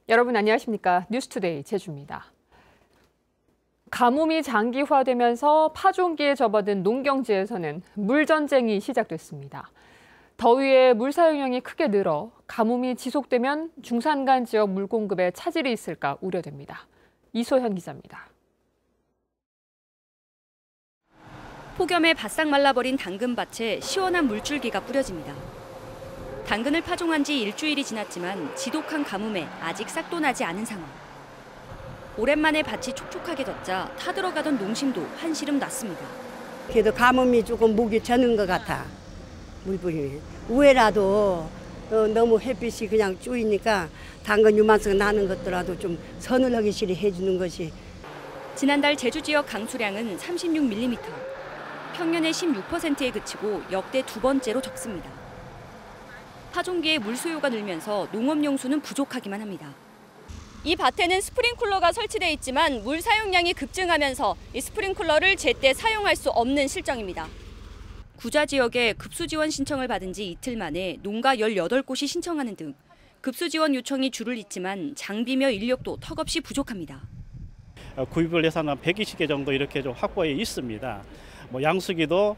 여러분 안녕하십니까? 뉴스투데이 제주입니다. 가뭄이 장기화되면서 파종기에 접어든 농경지에서는 물전쟁이 시작됐습니다. 더위에 물 사용량이 크게 늘어 가뭄이 지속되면 중산간 지역 물 공급에 차질이 있을까 우려됩니다. 이소현 기자입니다. 폭염에 바싹 말라버린 당근밭에 시원한 물줄기가 뿌려집니다. 당근을 파종한 지 일주일이 지났지만 지독한 가뭄에 아직 싹도 나지 않은 상황. 오랜만에 밭이 촉촉하게 젖자 타들어가던 농심도 한시름 났습니다. 그래도 가뭄이 조금 목이 저는 것 같아. 물불이. 우회라도 너무 햇빛이 그냥 쪼이니까 당근 유만성 나는 것들라도 좀 서늘하게 실이 해주는 것이. 지난달 제주 지역 강수량은 36mm. 평년의 16%에 그치고 역대 두 번째로 적습니다. 파종기에 물 수요가 늘면서 농업용 수는 부족하기만 합니다. 이 밭에는 스프링쿨러가 설치돼 있지만 물 사용량이 급증하면서 이 스프링쿨러를 제때 사용할 수 없는 실정입니다. 구자 지역에 급수 지원 신청을 받은 지 이틀 만에 농가 18곳이 신청하는 등 급수 지원 요청이 줄을 잇지만 장비며 인력도 턱없이 부족합니다. 구입을 예산 한 120개 정도 이렇게 좀 확보해 있습니다. 양수기도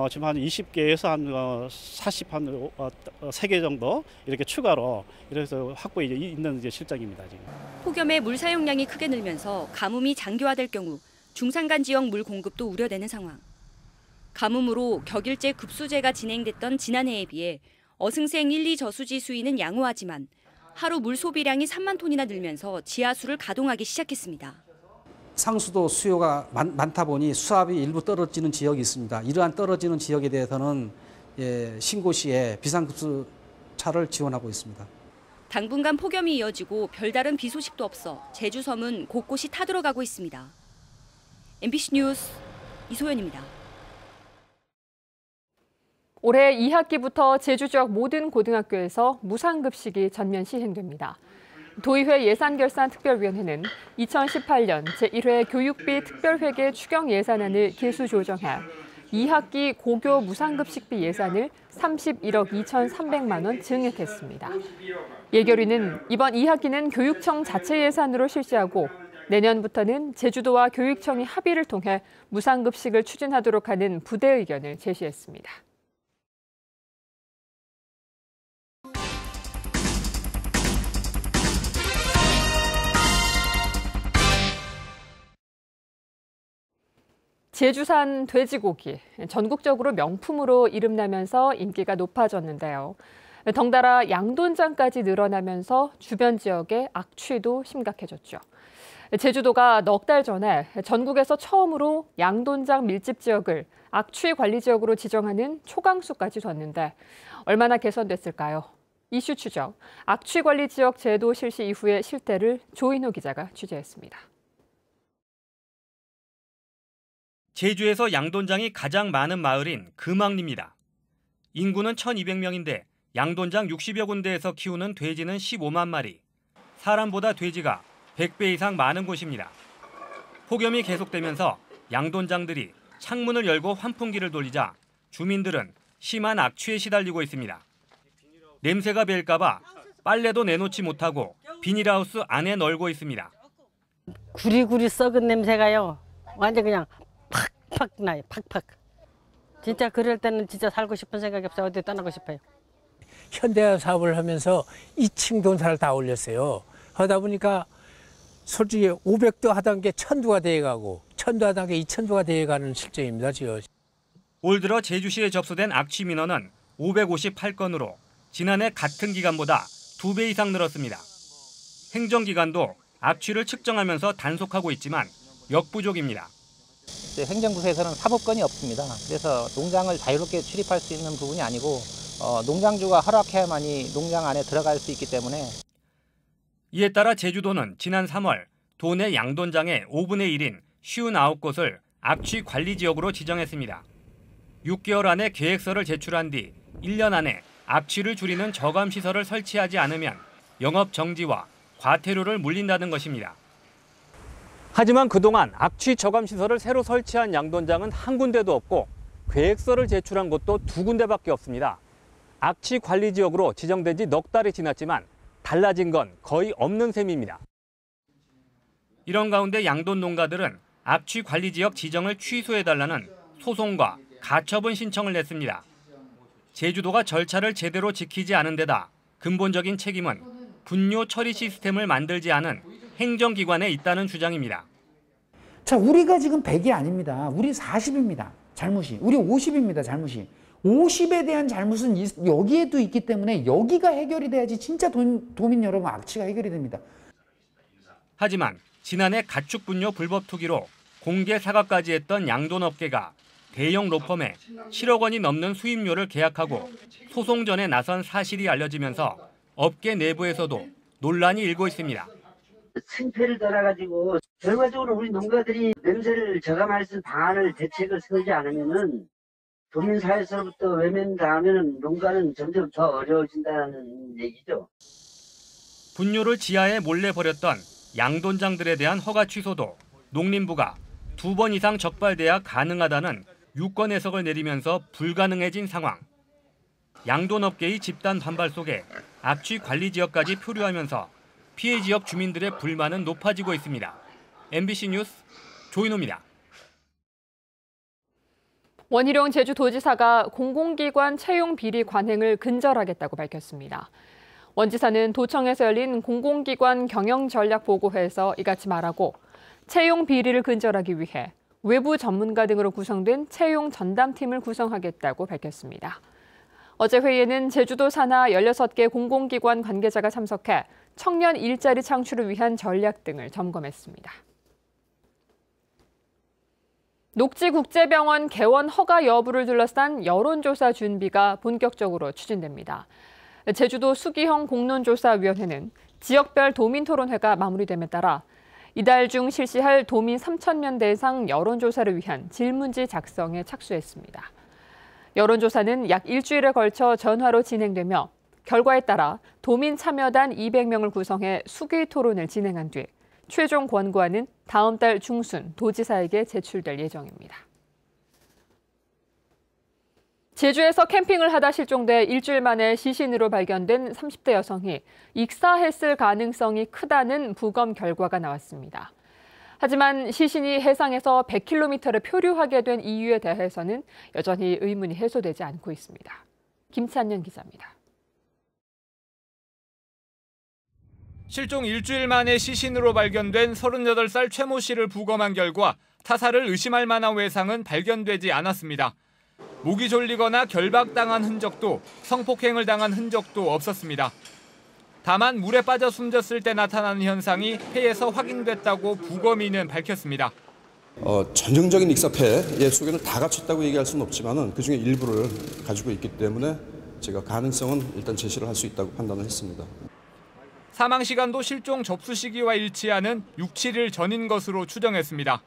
지금 한 20개에서 한 3개 정도 이렇게 추가로 이래서 확보해 있는 실정입니다. 지금. 폭염에 물 사용량이 크게 늘면서 가뭄이 장기화될 경우 중산간 지역 물 공급도 우려되는 상황. 가뭄으로 격일제 급수제가 진행됐던 지난해에 비해 어승생 1, 2 저수지 수위는 양호하지만 하루 물 소비량이 3만 톤이나 늘면서 지하수를 가동하기 시작했습니다. 상수도 수요가 많다 보니 수압이 일부 떨어지는 지역이 있습니다. 이러한 떨어지는 지역에 대해서는 신고 시에 비상급수차를 지원하고 있습니다. 당분간 폭염이 이어지고 별다른 비 소식도 없어 제주 섬은 곳곳이 타들어가고 있습니다. MBC 뉴스 이소연입니다. 올해 2학기부터 제주 지역 모든 고등학교에서 무상급식이 전면 시행됩니다. 도의회 예산결산특별위원회는 2018년 제1회 교육비 특별회계 추경 예산안을 기수 조정해 2학기 고교 무상급식비 예산을 31억 2,300만 원 증액했습니다. 예결위는 이번 2학기는 교육청 자체 예산으로 실시하고 내년부터는 제주도와 교육청이 합의를 통해 무상급식을 추진하도록 하는 부대 의견을 제시했습니다. 제주산 돼지고기, 전국적으로 명품으로 이름나면서 인기가 높아졌는데요. 덩달아 양돈장까지 늘어나면서 주변 지역의 악취도 심각해졌죠. 제주도가 넉 달 전에 전국에서 처음으로 양돈장 밀집 지역을 악취 관리 지역으로 지정하는 초강수까지 뒀는데 얼마나 개선됐을까요? 이슈 추적, 악취 관리 지역 제도 실시 이후의 실태를 조인호 기자가 취재했습니다. 제주에서 양돈장이 가장 많은 마을인 금왕리입니다. 인구는 1,200명인데 양돈장 60여 군데에서 키우는 돼지는 15만 마리. 사람보다 돼지가 100배 이상 많은 곳입니다. 폭염이 계속되면서 양돈장들이 창문을 열고 환풍기를 돌리자 주민들은 심한 악취에 시달리고 있습니다. 냄새가 배일까 봐 빨래도 내놓지 못하고 비닐하우스 안에 널고 있습니다. 구리구리 썩은 냄새가요. 완전 그냥 팍팍 나요. 팍팍. 진짜 그럴 때는 진짜 살고 싶은 생각이 없어요. 어디 떠나고 싶어요. 현대화 사업을 하면서 2층 동사를 다 올렸어요. 하다 보니까 솔직히 500도 하던 게 1000도가 돼가고 1000도 하던 게 2000도가 돼가는 실정입니다. 지금. 올 들어 제주시에 접수된 악취 민원은 558건으로 지난해 같은 기간보다 2배 이상 늘었습니다. 행정기관도 악취를 측정하면서 단속하고 있지만 역부족입니다. 행정부서에서는 사법권이 없습니다. 그래서 농장을 자유롭게 출입할 수 있는 부분이 아니고 농장주가 허락해야만이 농장 안에 들어갈 수 있기 때문에. 이에 따라 제주도는 지난 3월 도내 양돈장의 5분의 1인 59곳을 악취 관리 지역으로 지정했습니다. 6개월 안에 계획서를 제출한 뒤 1년 안에 악취를 줄이는 저감시설을 설치하지 않으면 영업 정지와 과태료를 물린다는 것입니다. 하지만 그동안 악취 저감 시설을 새로 설치한 양돈장은 한 군데도 없고 계획서를 제출한 곳도 2군데밖에 없습니다. 악취 관리 지역으로 지정된 지 넉 달이 지났지만 달라진 건 거의 없는 셈입니다. 이런 가운데 양돈 농가들은 악취 관리 지역 지정을 취소해달라는 소송과 가처분 신청을 냈습니다. 제주도가 절차를 제대로 지키지 않은 데다 근본적인 책임은 분뇨 처리 시스템을 만들지 않은 행정기관에 있다는 주장입니다. 자, 우리가 지금 100이 아닙니다. 우리 40입니다. 잘못이. 우리 50입니다. 잘못이. 50에 대한 잘못은 여기에도 있기 때문에 여기가 해결이 돼야지 진짜 도민 여러분 악취가 해결이 됩니다. 하지만 지난해 가축 분뇨 불법 투기로 공개 사과까지 했던 양돈업계가 대형 로펌에 7억 원이 넘는 수입료를 계약하고 소송전에 나선 사실이 알려지면서 업계 내부에서도 논란이 일고 있습니다. 승패를 떠나가지고 결과적으로 우리 농가들이 냄새를 저감할 수 있는 방안을 대책을 세우지 않으면은 도민사회에서부터 외면당하면 농가는 점점 더 어려워진다는 얘기죠. 분뇨를 지하에 몰래 버렸던 양돈장들에 대한 허가 취소도 농림부가 2번 이상 적발돼야 가능하다는 유권 해석을 내리면서 불가능해진 상황. 양돈업계의 집단 반발 속에 악취 관리 지역까지 표류하면서 피해 지역 주민들의 불만은 높아지고 있습니다. MBC 뉴스 조인호입니다. 원희룡 제주도지사가 공공기관 채용 비리 관행을 근절하겠다고 밝혔습니다. 원 지사는 도청에서 열린 공공기관 경영전략보고회에서 이같이 말하고 채용 비리를 근절하기 위해 외부 전문가 등으로 구성된 채용 전담팀을 구성하겠다고 밝혔습니다. 어제 회의에는 제주도 산하 16개 공공기관 관계자가 참석해 청년 일자리 창출을 위한 전략 등을 점검했습니다. 녹지국제병원 개원 허가 여부를 둘러싼 여론조사 준비가 본격적으로 추진됩니다. 제주도 수기형 공론조사위원회는 지역별 도민토론회가 마무리됨에 따라 이달 중 실시할 도민 3,000명 대상 여론조사를 위한 질문지 작성에 착수했습니다. 여론조사는 약 일주일에 걸쳐 전화로 진행되며 결과에 따라 도민 참여단 200명을 구성해 수기 토론을 진행한 뒤 최종 권고안은 다음 달 중순 도지사에게 제출될 예정입니다. 제주에서 캠핑을 하다 실종돼 일주일 만에 시신으로 발견된 30대 여성이 익사했을 가능성이 크다는 부검 결과가 나왔습니다. 하지만 시신이 해상에서 100km를 표류하게 된 이유에 대해서는 여전히 의문이 해소되지 않고 있습니다. 김찬년 기자입니다. 실종 일주일 만에 시신으로 발견된 38살 최 모 씨를 부검한 결과 타살을 의심할 만한 외상은 발견되지 않았습니다. 목이 졸리거나 결박당한 흔적도 성폭행을 당한 흔적도 없었습니다. 다만 물에 빠져 숨졌을 때 나타나는 현상이 폐에서 확인됐다고 부검인은 밝혔습니다. 전형적인 익사폐의 소견을 다 갖췄다고 얘기할 수는 없지만 그중에 일부를 가지고 있기 때문에 제가 가능성은 일단 제시를 할 수 있다고 판단을 했습니다. 사망 시간도 실종 접수 시기와 일치하는 6, 7일 전인 것으로 추정했습니다.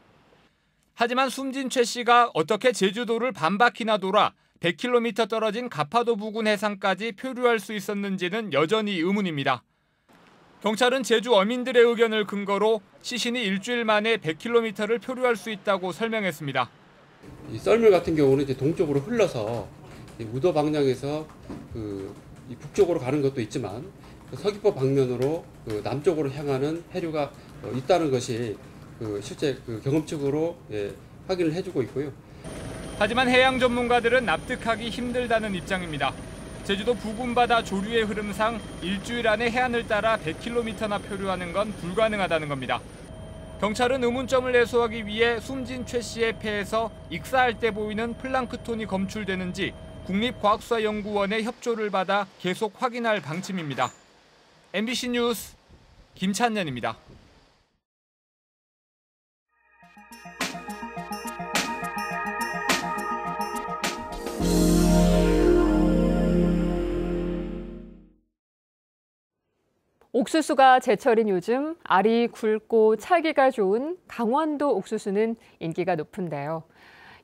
하지만 숨진 최 씨가 어떻게 제주도를 반바퀴나 돌아 100km 떨어진 가파도 부근 해상까지 표류할 수 있었는지는 여전히 의문입니다. 경찰은 제주 어민들의 의견을 근거로 시신이 일주일 만에 100km를 표류할 수 있다고 설명했습니다. 이 썰물 같은 경우는 이제 동쪽으로 흘러서 우도 방향에서 이 북쪽으로 가는 것도 있지만 서귀포 방면으로 남쪽으로 향하는 해류가 있다는 것이 실제 경험적으로 확인을 해주고 있고요. 하지만 해양 전문가들은 납득하기 힘들다는 입장입니다. 제주도 부근바다 조류의 흐름상 일주일 안에 해안을 따라 100km나 표류하는 건 불가능하다는 겁니다. 경찰은 의문점을 해소하기 위해 숨진 최 씨의 폐에서 익사할 때 보이는 플랑크톤이 검출되는지 국립과학수사연구원의 협조를 받아 계속 확인할 방침입니다. MBC 뉴스 김찬년입니다. 옥수수가 제철인 요즘 알이 굵고 찰기가 좋은 강원도 옥수수는 인기가 높은데요.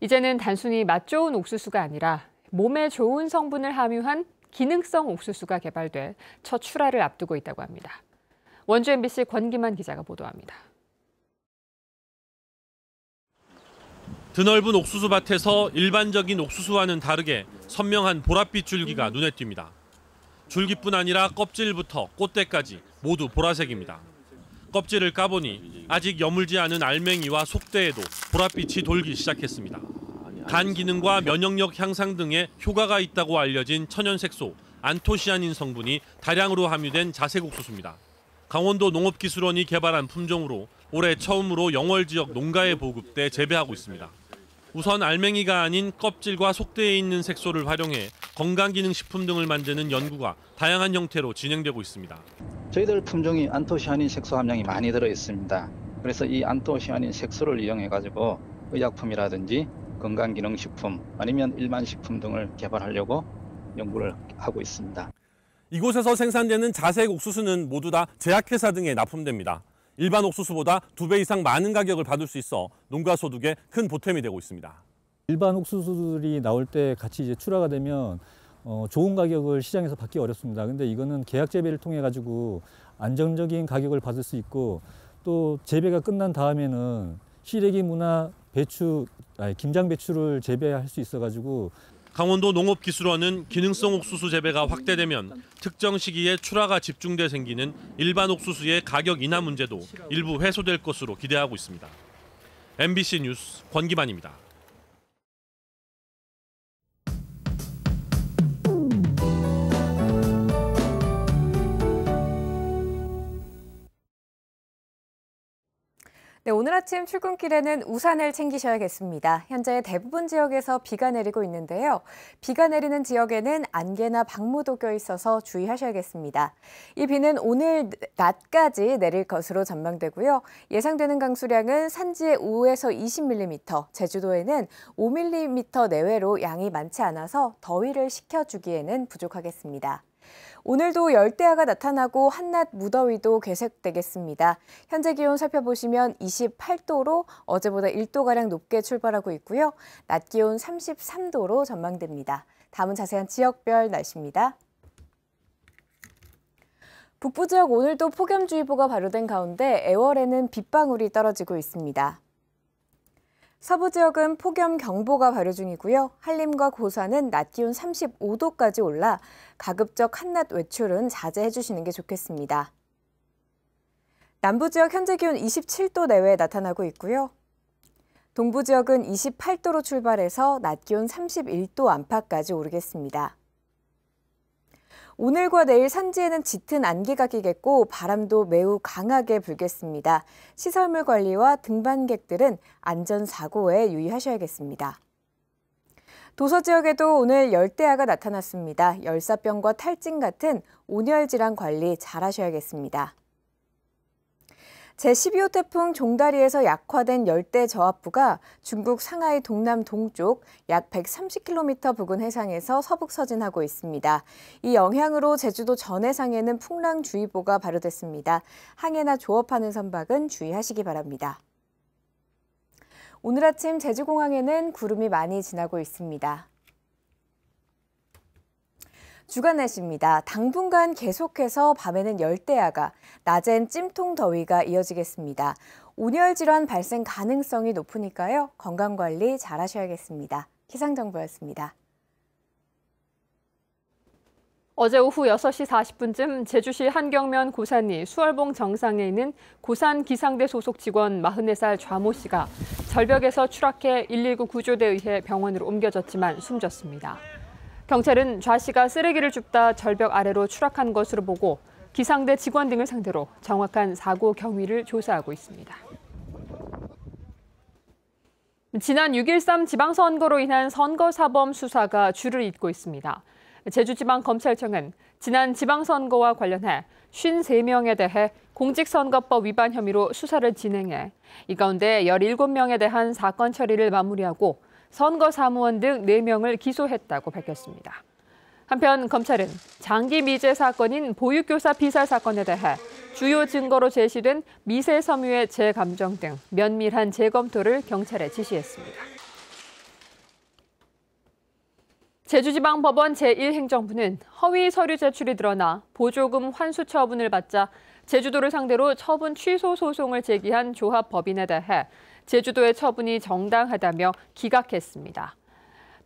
이제는 단순히 맛 좋은 옥수수가 아니라 몸에 좋은 성분을 함유한 기능성 옥수수가 개발돼 첫 출하를 앞두고 있다고 합니다. 원주 MBC 권기만 기자가 보도합니다. 드넓은 옥수수밭에서 일반적인 옥수수와는 다르게 선명한 보랏빛 줄기가 눈에 띕니다. 줄기뿐 아니라 껍질부터 꽃대까지 모두 보라색입니다. 껍질을 까보니 아직 여물지 않은 알맹이와 속대에도 보랏빛이 돌기 시작했습니다. 간 기능과 면역력 향상 등의 효과가 있다고 알려진 천연색소 안토시아닌 성분이 다량으로 함유된 자색 옥수수입니다. 강원도 농업기술원이 개발한 품종으로 올해 처음으로 영월 지역 농가에 보급돼 재배하고 있습니다. 우선 알맹이가 아닌 껍질과 속대에 있는 색소를 활용해 건강기능식품 등을 만드는 연구가 다양한 형태로 진행되고 있습니다. 저희들 품종이 안토시아닌 색소 함량이 많이 들어 있습니다. 그래서 이 안토시아닌 색소를 이용해 가지고 의약품이라든지 건강기능식품 아니면 일반식품 등을 개발하려고 연구를 하고 있습니다. 이곳에서 생산되는 자색 옥수수는 모두 다 제약회사 등에 납품됩니다. 일반 옥수수보다 2배 이상 많은 가격을 받을 수 있어 농가 소득에 큰 보탬이 되고 있습니다. 일반 옥수수들이 나올 때 같이 이제 출하가 되면 좋은 가격을 시장에서 받기 어렵습니다. 근데 이거는 계약 재배를 통해 가지고 안정적인 가격을 받을 수 있고 또 재배가 끝난 다음에는 시래기 무나 배추, 김장 배추를 재배할 수 있어 가지고 강원도 농업기술원은 기능성 옥수수 재배가 확대되면 특정 시기에 출하가 집중돼 생기는 일반 옥수수의 가격 인하 문제도 일부 해소될 것으로 기대하고 있습니다. MBC 뉴스 권기만입니다. 네, 오늘 아침 출근길에는 우산을 챙기셔야겠습니다. 현재 대부분 지역에서 비가 내리고 있는데요. 비가 내리는 지역에는 안개나 방무도 껴 있어서 주의하셔야겠습니다. 이 비는 오늘 낮까지 내릴 것으로 전망되고요. 예상되는 강수량은 산지에 5에서 20mm, 제주도에는 5mm 내외로 양이 많지 않아서 더위를 식혀주기에는 부족하겠습니다. 오늘도 열대야가 나타나고 한낮 무더위도 계속되겠습니다. 현재 기온 살펴보시면 28도로 어제보다 1도가량 높게 출발하고 있고요. 낮 기온 33도로 전망됩니다. 다음은 자세한 지역별 날씨입니다. 북부 지역 오늘도 폭염주의보가 발효된 가운데 애월에는 빗방울이 떨어지고 있습니다. 서부 지역은 폭염경보가 발효 중이고요. 한림과 고산은 낮 기온 35도까지 올라 가급적 한낮 외출은 자제해 주시는 게 좋겠습니다. 남부 지역 현재 기온 27도 내외에 나타나고 있고요. 동부 지역은 28도로 출발해서 낮 기온 31도 안팎까지 오르겠습니다. 오늘과 내일 산지에는 짙은 안개가 끼겠고 바람도 매우 강하게 불겠습니다. 시설물 관리와 등반객들은 안전사고에 유의하셔야겠습니다. 도서 지역에도 오늘 열대야가 나타났습니다. 열사병과 탈진 같은 온열 질환 관리 잘 하셔야겠습니다. 제12호 태풍 종다리에서 약화된 열대 저압부가 중국 상하이 동남 동쪽 약 130km 부근 해상에서 서북 서진하고 있습니다. 이 영향으로 제주도 전해상에는 풍랑주의보가 발효됐습니다. 항해나 조업하는 선박은 주의하시기 바랍니다. 오늘 아침 제주공항에는 구름이 많이 지나고 있습니다. 주간 날씨입니다. 당분간 계속해서 밤에는 열대야가, 낮엔 찜통 더위가 이어지겠습니다. 온열 질환 발생 가능성이 높으니까요. 건강관리 잘 하셔야겠습니다. 기상정보였습니다. 어제 오후 6시 40분쯤 제주시 한경면 고산리 수월봉 정상에 있는 고산 기상대 소속 직원 44살 좌모 씨가 절벽에서 추락해 119 구조대에 의해 병원으로 옮겨졌지만 숨졌습니다. 경찰은 좌 씨가 쓰레기를 줍다 절벽 아래로 추락한 것으로 보고 기상대 직원 등을 상대로 정확한 사고 경위를 조사하고 있습니다. 지난 6.13 지방선거로 인한 선거사범 수사가 줄을 잇고 있습니다. 제주지방검찰청은 지난 지방선거와 관련해 53명에 대해 공직선거법 위반 혐의로 수사를 진행해 이 가운데 17명에 대한 사건 처리를 마무리하고 선거사무원 등 4명을 기소했다고 밝혔습니다. 한편 검찰은 장기 미제 사건인 보육교사 피살 사건에 대해 주요 증거로 제시된 미세 섬유의 재감정 등 면밀한 재검토를 경찰에 지시했습니다. 제주지방법원 제1행정부는 허위 서류 제출이 드러나 보조금 환수 처분을 받자 제주도를 상대로 처분 취소 소송을 제기한 조합법인에 대해 제주도의 처분이 정당하다며 기각했습니다.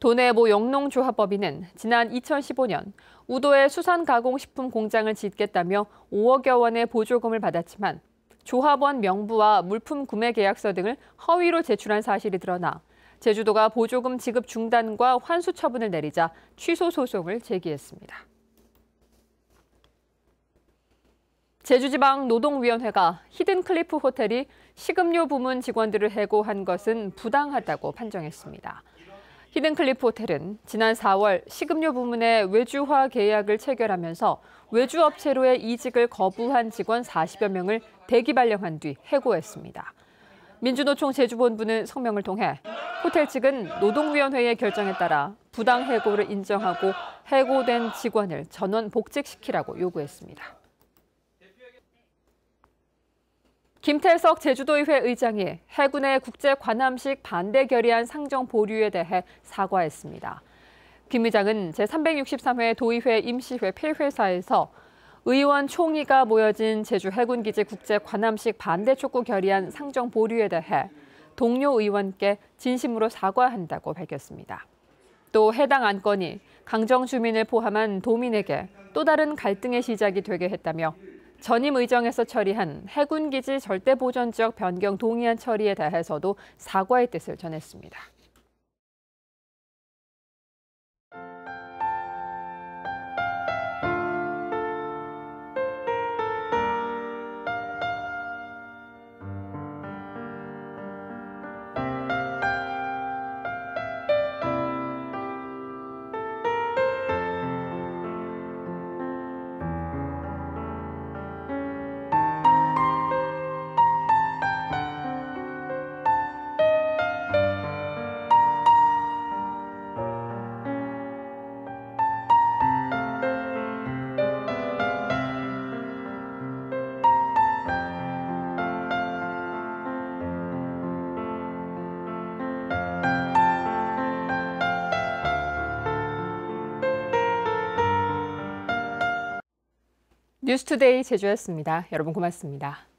도내 모 영농조합법인은 지난 2015년 우도에 수산가공식품 공장을 짓겠다며 5억여 원의 보조금을 받았지만 조합원 명부와 물품 구매 계약서 등을 허위로 제출한 사실이 드러나 제주도가 보조금 지급 중단과 환수 처분을 내리자 취소 소송을 제기했습니다. 제주지방노동위원회가 히든클리프 호텔이 식음료 부문 직원들을 해고한 것은 부당하다고 판정했습니다. 히든클리프 호텔은 지난 4월 식음료 부문의 외주화 계약을 체결하면서 외주업체로의 이직을 거부한 직원 40여 명을 대기 발령한 뒤 해고했습니다. 민주노총 제주본부는 성명을 통해 호텔 측은 노동위원회의 결정에 따라 부당 해고를 인정하고 해고된 직원을 전원 복직시키라고 요구했습니다. 김태석 제주도의회 의장이 해군의 국제 관함식 반대 결의안 상정 보류에 대해 사과했습니다. 김 의장은 제363회 도의회 임시회 폐회사에서 의원 총의가 모여진 제주 해군기지 국제 관함식 반대 촉구 결의안 상정 보류에 대해 동료 의원께 진심으로 사과한다고 밝혔습니다. 또 해당 안건이 강정 주민을 포함한 도민에게 또 다른 갈등의 시작이 되게 했다며 전임 의정에서 처리한 해군기지 절대보전지역 변경 동의안 처리에 대해서도 사과의 뜻을 전했습니다. 뉴스투데이 제주였습니다. 여러분 고맙습니다.